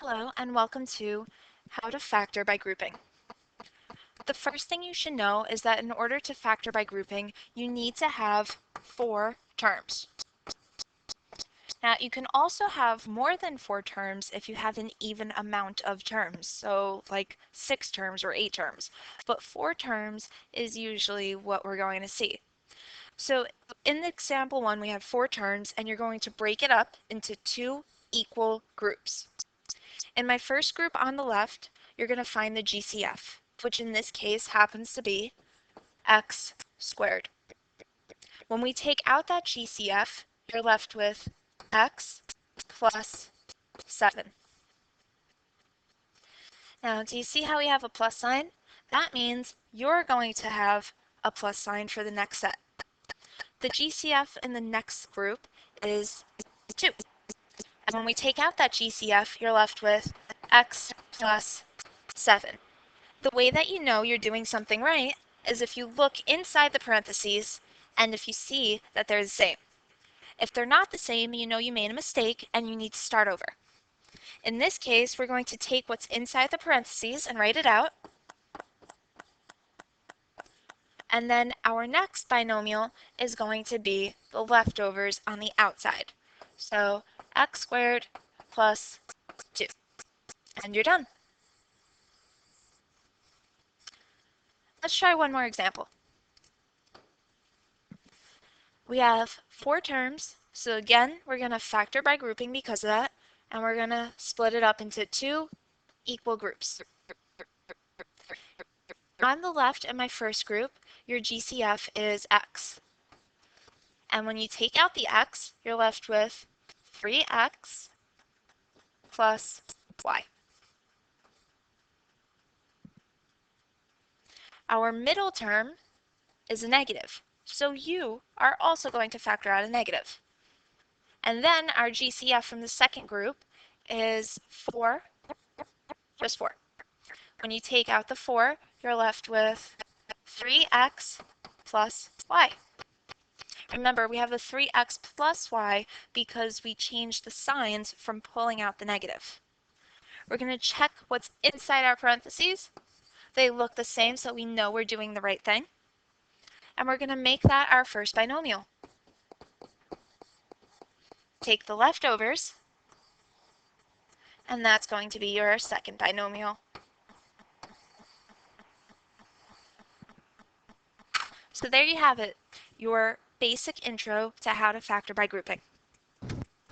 Hello and welcome to How to Factor by Grouping. The first thing you should know is that in order to factor by grouping, you need to have 4 terms. Now you can also have more than 4 terms if you have an even amount of terms, so like 6 terms or 8 terms, but 4 terms is usually what we're going to see. So in example 1 we have 4 terms and you're going to break it up into 2 equal groups. In my first group on the left, you're going to find the GCF, which in this case happens to be x squared. When we take out that GCF, you're left with x plus 7. Now, do you see how we have a plus sign? That means you're going to have a plus sign for the next set. The GCF in the next group is 2. And when we take out that GCF, you're left with x plus 7. The way that you know you're doing something right is if you look inside the parentheses and if you see that they're the same. If they're not the same, you know you made a mistake and you need to start over. In this case, we're going to take what's inside the parentheses and write it out. And then our next binomial is going to be the leftovers on the outside. So x squared plus 2. And you're done. Let's try one more example. We have 4 terms, so again, we're going to factor by grouping because of that, and we're going to split it up into 2 equal groups. On the left in my first group, your GCF is x. And when you take out the x, you're left with 3x plus y. Our middle term is a negative, so you are also going to factor out a negative. And then our GCF from the second group is 4, just 4. When you take out the 4, you're left with 3x plus y. Remember, we have the 3x plus y because we changed the signs from pulling out the negative. We're going to check what's inside our parentheses. They look the same, so we know we're doing the right thing. And we're going to make that our first binomial. Take the leftovers, and that's going to be your second binomial. So there you have it, your basic intro to how to factor by grouping.